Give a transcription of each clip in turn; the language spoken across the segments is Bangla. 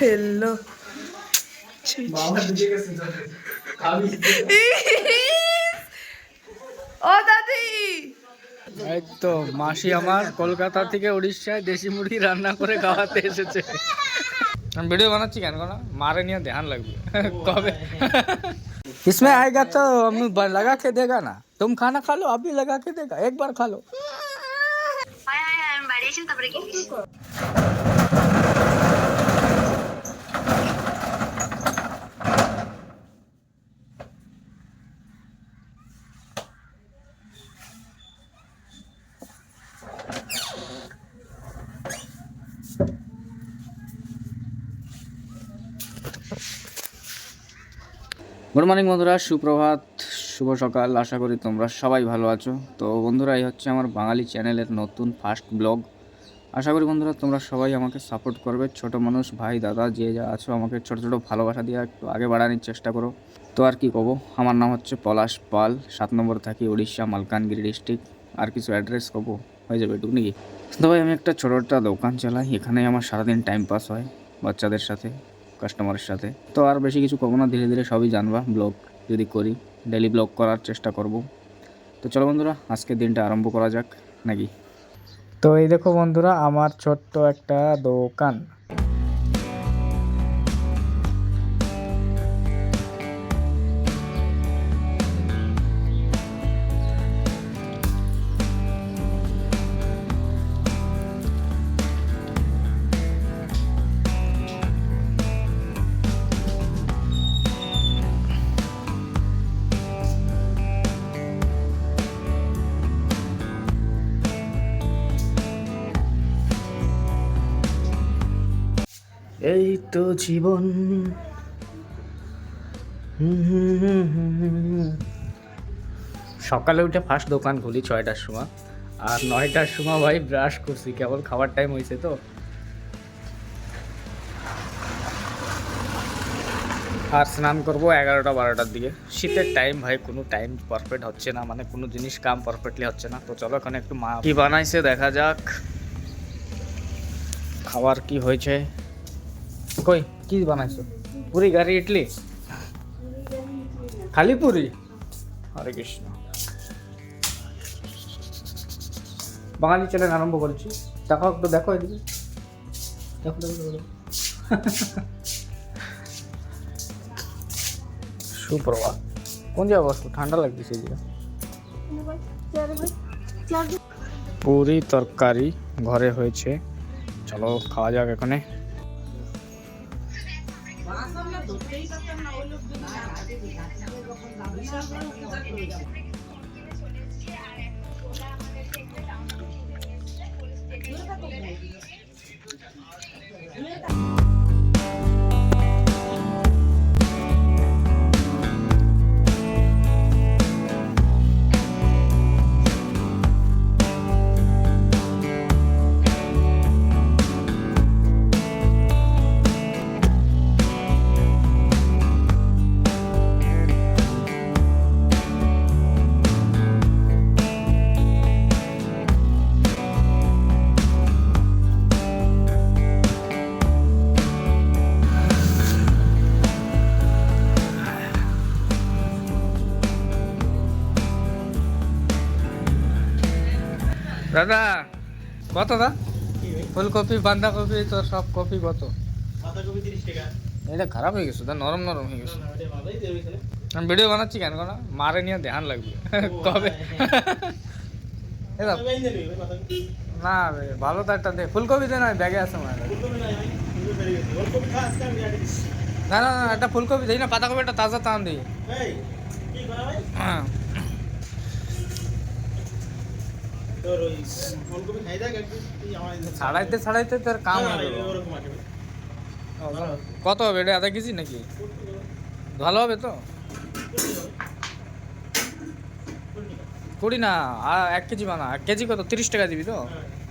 ফেললো। ও দাদি, এই তো মাসি আমার কলকাতা থেকে উড়িষ্যায় দেশি মুরগি রান্না করে খাওয়াতে এসেছে। আমি ভিডিও বানাচ্ছি কেন না, मारे नहीं ध्यान लगবে कब इसमें आएगा तो हम लगा के देगा ना। तुम खाना खा लो, अभी लगा के देगा, एक बार खा लो। গুড মর্নিং বন্ধুরা, সুপ্রভাত, শুভ সকাল। আশা করি তোমরা সবাই ভালো আছো। তো বন্ধুরা, এই হচ্ছে আমার বাঙালি চ্যানেলের নতুন ফার্স্ট ব্লগ। আশা করি বন্ধুরা তোমরা সবাই আমাকে সাপোর্ট করবে। ছোট মানুষ, ভাই দাদা যে যা আছো, আমাকে ছোট ছোট ভালোবাসা দিয়ে একটু আগে বাড়ানোর চেষ্টা করো। তো আর কি কব, আমার নাম হচ্ছে পলাশ পাল, 7 নম্বর থাকি, উড়িষ্যা, মালকানগিরি ডিস্ট্রিক্ট। আর কিছু অ্যাড্রেস কব, হয়ে যাবে এটুকু নাকি? তো ভাই, আমি একটা ছোটো দোকান চালাই, এখানেই আমার সারাদিন টাইম পাস হয় বাচ্চাদের সাথে, কাস্টমারের সাথে। তো আর বেশি কিছু করবো না, ধীরে ধীরে সবই জানবা। ব্লগ যদি করি, ডেলি ব্লগ করার চেষ্টা করব। তো চলো বন্ধুরা, আজকের দিনটা আরম্ভ করা যাক নাকি। তো এই দেখো বন্ধুরা, আমার ছোট্ট একটা দোকান। এই তো জীবন। সকালে উঠে ফার্স্ট দোকান খুলি 6টার সময়, আর 9টার সময় ভাই ব্রাশ করছি, কেবল খাবার টাইম হয়েছে। তো আর স্নান করবো 11টা-12টার দিকে। শীতের টাইম ভাই, কোনো টাইম পারফেক্ট হচ্ছে না, মানে কোনো জিনিস কাম পারফেক্টলি হচ্ছে না। তো চলো এখানে একটু মা কি বানাইছে দেখা যাক, খাবার কি হয়েছে। কই কি বানাইছো? পুরি, গাড়ি, ইডলি, খালি পুরি? হরে কৃষ্ণ। বাঙালি চ্যানেল আরম্ভ করেছি, দেখো একটু, দেখো এদিকে, দেখো দেখো দেখো। সুপ্রভাত। কোন জায়গায় বসবো? ঠান্ডা লাগতেছে এদিকে। পুরি তরকারি ঘরে হয়েছে, চলো খাওয়া যাক এখানে। দাদা কত দা? ফুলকপি, বাঁধাকপি, তো সব কপি কত? বাঁধাকপি 30 টাকা। এটা খারাপ হয়ে গেছে, নরম নরম হয়ে গেছে। আমি ভিডিও বানাচ্ছি কেন না, মারে নিয়ে ধ্যান লাগবে কবে। না রে, ভালো তো একটা দে, ফুলকপি দে না, ব্যাগে আছে আমার। না না না, একটা ফুলকপি দিই না, পাতাকপি একটা তাজা টান দিই। হ্যাঁ, ছাড়াইতে ছাড়াইতে তোর কাম হবে। কত হবে এটা, আধা কেজি নাকি? ভালো হবে তো? 20 না, 1 কেজি বানা। 1 কেজি কত? 30 টাকা দিবি তো?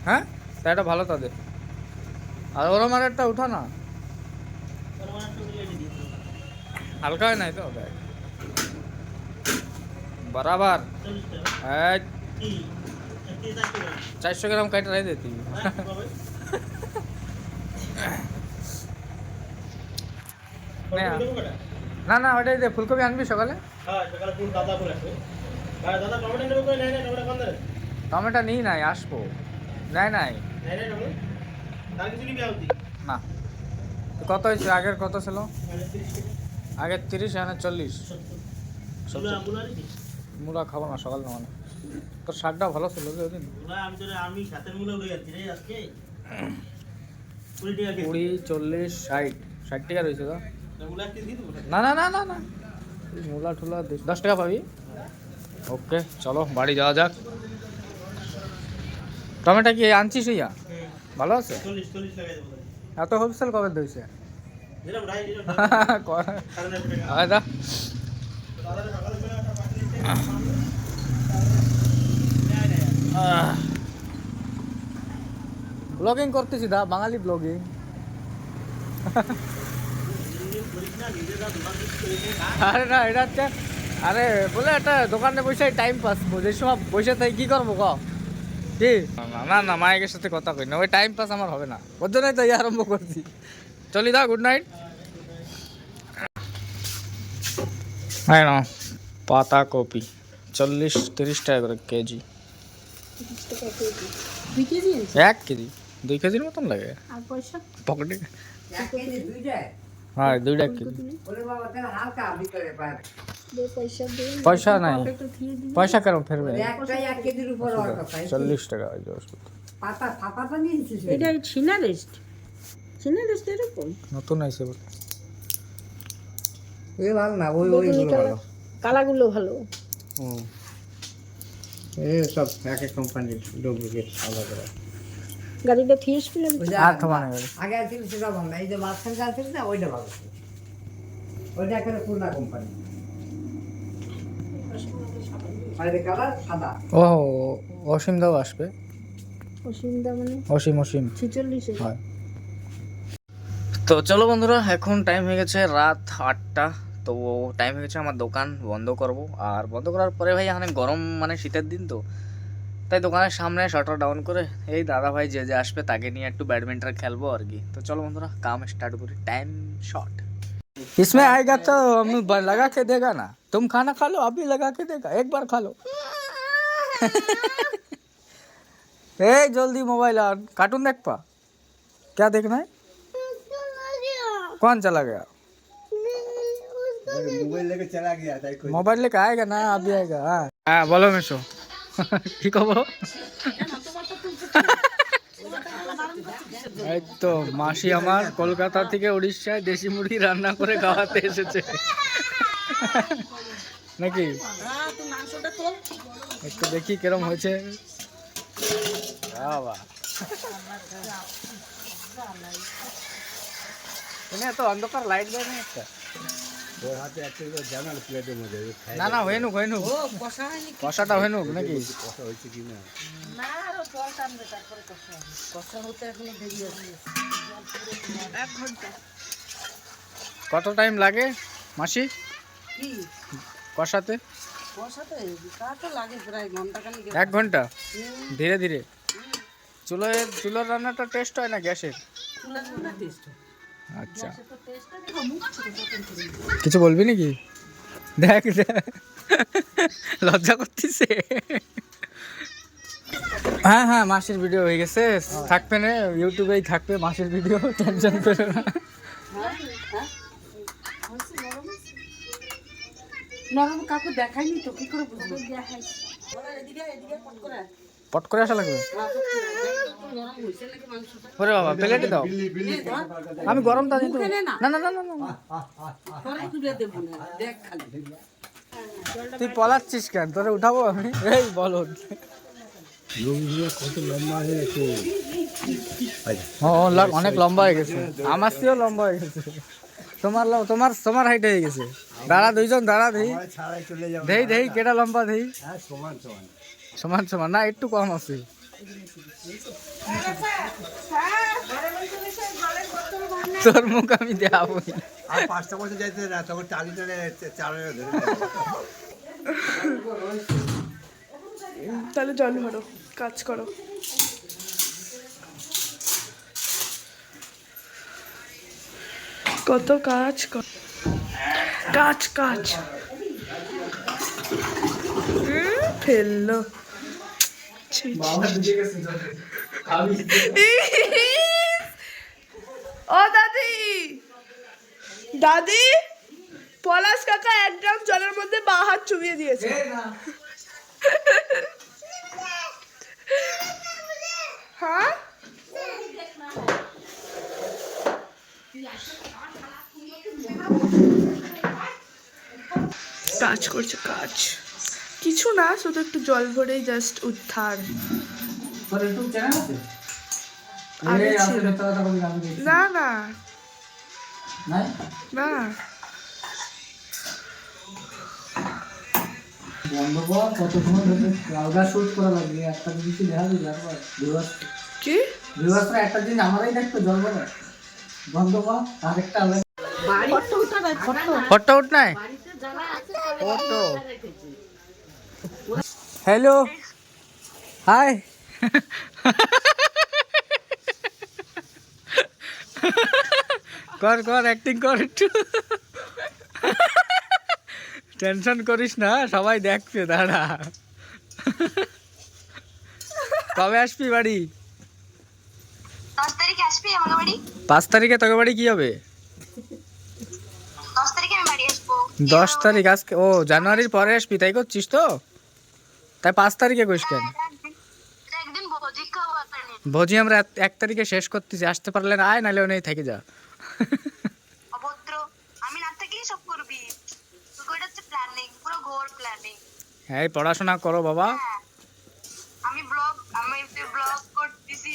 হ্যাঁ, তা এটা ভালো তাদের। আর ওরম আর একটা উঠা না, হালকা হয় নাই তো বরাবর। 400 গ্রাম কাটা রাই দিতি। ফুলকপি দেবো কটা? না না ওটাই দে, ফুলকপি আনবি সকালে। হ্যাঁ, সকালে ফুল দাদা ফুল আসবে। আর দাদা টমেটো নেবো কই? নাই নাই, টমেটো কম দেবে। টমেটো নিই নাই, আসবো। নাই নাই নাই নাই টমেটো। তার কিছু নিবি আউতি। না। তো কত হয়েছে, আগের কত ছিল? মানে 30 টাকা। আগের 30, এখানে 40। 70 মুলা আর কি? মূলা খাবো না সকাল মানে। তোর শাকটা ভালো ছিল যে ওদিন। মুলা আমি সাথের মুলা উড়ে যাচ্ছি রে আজকে। 20 টাকা কেজি। 20, 40, 60। 60 টাকা রয়েছে তো। তা মুলা কেজি দিয়ে দেবো? না না না না না, এই মূলা ঠুলা 10 টাকা পাবি। ওকে চলো বাড়ি যাওয়া যাক। টমেটো কি আনছিস ইয়া? হুম। ভালো আছে? 40 টাকা দেবো। এত হোলসেল কবে দিয়েছে? দিলাম রাই দিলাম। কারণ টাকা। আয়দা দাদা সকালে করে একটা পাঠিয়ে দিতে। ব্লগিং করতেছি দা, বাঙালি ব্লগিং। আরে না, এটা হচ্ছে, আরে বলে একটা দোকানে বসে টাইম পাস, যে সময় বসে থাকি কি করবো ক? কি না না, মায়ের সাথে কথা কই না, ওই টাইম পাস আমার হবে না, ওর জন্যই তো এই আরম্ভ করছি। চলি দা, গুড নাইট। হ্যাঁ না, পাতা কপি 40-30 টাকা করে কেজি। 2 কেজি? 1 কেজি 2 কেজির মতন লাগে আর পয়সা? পকেটে। 1 কেজি 2টা? হ্যাঁ 2টা কেজি। ওরে বাবা, তাহলে হালকা ভিতরে পায়। দে পয়সা দে। পয়সা নাই। পকেটে দিয়ে দিবি। পয়সা কেন ফেরবে? একটাই 1 কেজির উপর হওয়ার কথা। 40 টাকা ওই যে ওষুধ। পাতা ফাঁপাতা নিয়েছিস? এটা ছিনা রেস্ট। ছিনা রেস্ট এরকম। নতুন আইছে বলে। এ ভালো না, বেগুনি কালা, কালাগুলো ভালো। এ সব এক এক কোম্পানির ডুপ্লিকেট আলাদা। গাড়িটা থিয়েস পেলাম। আর তো মানে আগে আছিল সেটা ভালো না, এই যে মাঝখান আছে না ওইটা ভালো ছিল। ওইটা একটা পুরনা কোম্পানি। আর এই কালার সাদা। ও অসীম দাও আসবে। অসুবিধা মানে অসীম 46 হয়। তো চলো বন্ধুরা, এখন টাইম হয়ে গেছে রাত 8টা। তো টাইম হয়ে গেছে আমার দোকান বন্ধ করব। আর বন্ধ করার পরে ভাই এখানে গরম, মানে শীতের দিন তো, তাই দোকানের সামনে শাটার ডাউন করে এই দাদা ভাই যে যে আসবে তাকে নিয়ে একটু ব্যাডমিंटन খেলবো আর কি। তো চলো বন্ধুরা, काम स्टार्ट करी। टाइम शॉट इसमें आएगा तो हम लगा के देगा ना। तुम खाना खा लो, अभी लगा के देगा, एक बार खा लो। ए जल्दी मोबाइल ऑन, कार्टून देख पा। क्या देखना है? कौन चला गया? মোবাইল লেগে চলা গিয়া তাই কই। मोबाइल लेके आएगा ना, अभी आएगा। हाँ बोलो मिशो। ठीक हो এই তো মাসি আমার কলকাতা থেকে উড়িষ্যায় দেশি মুরগি রান্না করে খাওয়াতে এসেছে নাকি? একটু দেখি কিরম হয়েছে। বাবা তুমি এত অন্ধকার লাইট দেয় না একটা? ওর হাতে একটা জানাল প্লেটের মধ্যে খাই। না না হয়েনুক হয়েনুক, কষাটা হয়েনুক নাকি? কথা হইছে কি না? কত টাইম লাগে মাসি কি কষাতে? বসাতে কার তো লাগে প্রায় ঘন্টাখানেক। 1 ঘন্টা ধীরে ধীরে? চুলোর রান্নাটা টেস্ট হয় না গ্যাসের? চুলার রান্না টেস্ট হয়। আচ্ছা, তো টেস্টটা দেখো মুখ ছোট ছোট। কিছু বলবি নাকি? দেখ দেখ, লজ্জা করতেছে। হ্যাঁ হ্যাঁ, মাসির ভিডিও হয়ে গেছে, থাকবে না ইউটিউবেই থাকবে মাসির ভিডিও, টেনশন করো না। নরম কাকু দেখাইনি তো, কি করে বুঝবো? দেখাইছি এদিকে এদিকে পট করে পট করে আসা লাগবে। নরম হইছে নাকি মাংসটা? ওরে বাবা, প্লেটে দাও। আমি গরমটা দিই তো। মুখে নে না। না না না না না। পরে তুলে দেবো না, দেখ খালি। তুই পলাচ্ছিস কেন? তোরে উঠাবো আমি? এই বলো। কত লম্বা হয়ে গেছে। অনেক লম্বা হয়ে গেছে, আমার চেয়েও লম্বা হয়ে গেছে। তোমার হাইট হয়ে গেছে। দাঁড়া দুইজন, দাঁড়া দেই ছাড়াই চলে যাও। দেই দেই কেটা লম্বা দেই। হ্যাঁ সমান সমান। সমান সমান না, একটু কম আছে। তোর মুখ আমি দেখাবো। আর 5টা বছর যাইতে না, তখন টালি টালে চালে ধরে। তাহলে জল ভরো, কাজ করো। কত কাজ কর। কাজ কাজ ফেললো ছি, ও দাদি দাদি পলাশ কাকা এক ড্রাম জলের মধ্যে বা হাত চুবিয়ে দিয়েছে হ্যাঁ কাজ করছে কাজ কিছু না শুধু একটু জল ভরেই জাস্ট উদ্ধার আগে ছিল। না না না বন্ধ কর, কত সময় ধরে আলগা শুট করা লাগবে, একটা জিনিস দেখা দিবি একবার কি ভিউয়ার্সরা একটা জিনিস আমারই দেখতো জল ভরা বন্ধ কর, আরেকটা আলাদা ফটো উঠনা है फोटो हेलो हाय कर कर एक्टिंग कर একটু টেনশন করিস না সবাই দেখছে দাঁড়া কবে আসবি বাড়ি 10 তারিখে আসবি আমার বাড়ি 5 তারিখে তোকে বাড়ি কি হবে 10 তারিখে আমি বাড়ি আসবো 10 তারিখ আজকে ও জানুয়ারির পরে আসবি তাই করছিস তো তাই 5 তারিখে কইস কেন একদিন ভোজি খাওয়া পানি ভোজি আমরা 1 তারিখে শেষ করতেছি আসতে পারলে না আয় নালে ওনেই থেকে যা অভদ্র আমি না থাকলেই সব করবি তুই ওটা হচ্ছে প্ল্যানিং পুরো ঘোর প্ল্যানিং এই পড়াশোনা করো বাবা আমি ব্লগ করতেছি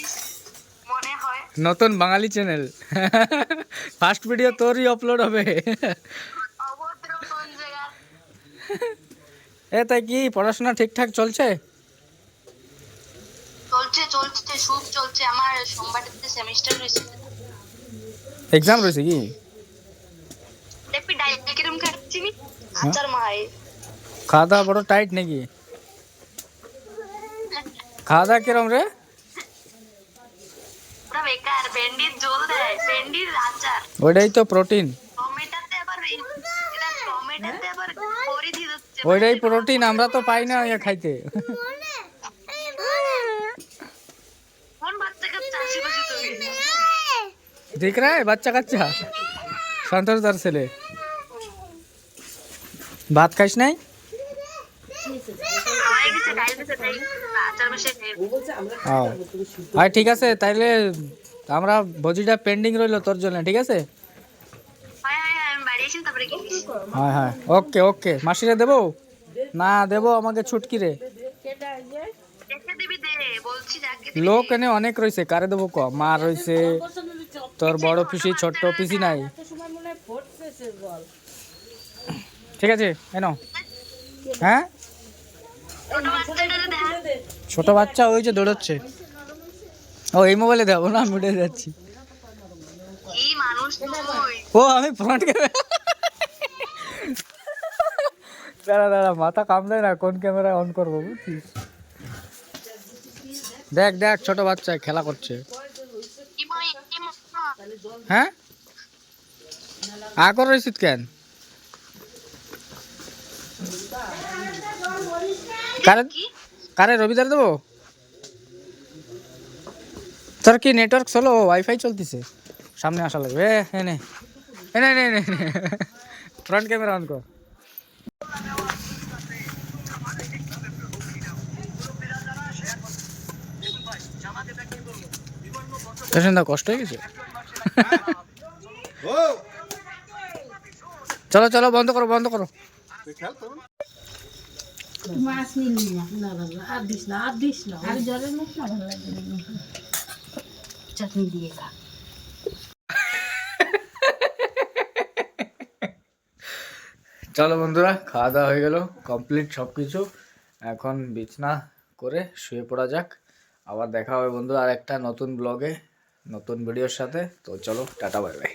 মনে হয় নতুন বাঙালি চ্যানেল ফার্স্ট ভিডিও তোরই আপলোড হবে অভদ্র কোন জায়গা এ তাই কি পড়াশোনা ঠিকঠাক চলছে চলছে শুভ চলছে আমার সোমবারেতে সেমিস্টার রয়েছে এক্সাম রয়েছে কি দেখবি ডাইরেক্টরম কাটছি নি আচার মাই খাওয়া দাওয়া বড় টাইট নাকি খাওয়া দাওয়া কিরম রে পুরো বেকার ভেন্ডির ঝোল দেয় ভেন্ডির আচার ওইটাই তো প্রোটিন টমেটোতে আবার পরি দিয়ে দিচ্ছে ওইটাই প্রোটিন আমরা তো পাই না ইয়া খাইতে কোন বাচ্চা কাচ্চা আশেপাশে তোকে দেখ রা है বাচ্চা কাচ্চা সন্তোষ দার ছেলে ভাত খাইস নাই আয় ঠিক আছে তাইলে আমরা ভোজিটা পেন্ডিং রইলো তোর জন্য ঠিক আছে হ্যাঁ হ্যাঁ ওকে ওকে মাসিরে দেবো না দেবো আমাকে ছুটকি রে লোক এনে অনেক রয়েছে কারে দেবো ক মা রয়েছে তোর বড় পিসি ছোট্ট পিসি নাই ঠিক আছে এনো হ্যাঁ ছোট বাচ্চা ওই যে দৌড়চ্ছে ও এই মোবাইলে দেবো না আমি উঠে যাচ্ছি ও আমি ফ্রন্ট ক্যামেরা দাঁড়া দাঁড়া মাথা কাম দেয় না কোন ক্যামেরা অন করবো বুঝছিস দেখ দেখ ছোট বাচ্চা খেলা করছে হ্যাঁ আগর রয়েছিস কেন কারে কারে রবিদার দেবো তোর কি নেটওয়ার্ক চলো ওয়াইফাই চলতেছে সামনে আসা লাগবে এনে এনে এনে এনে ফ্রন্ট ক্যামেরা অন কর কষ্ট হয়ে গেছে চলো চলো বন্ধ করো বন্ধ করো মাছ নিলি না না না আর দিস না আর জলের মুখ না ভালো লাগবে চাটনি দিয়ে খা চলো বন্ধুরা খাওয়া দাওয়া হয়ে গেল কমপ্লিট সব কিছু এখন বিছনা করে শুয়ে পড়া যাক আবার দেখা হবে বন্ধু আর একটা নতুন ব্লগে নতুন ভিডিওর সাথে তো চলো টাটা বাই বাই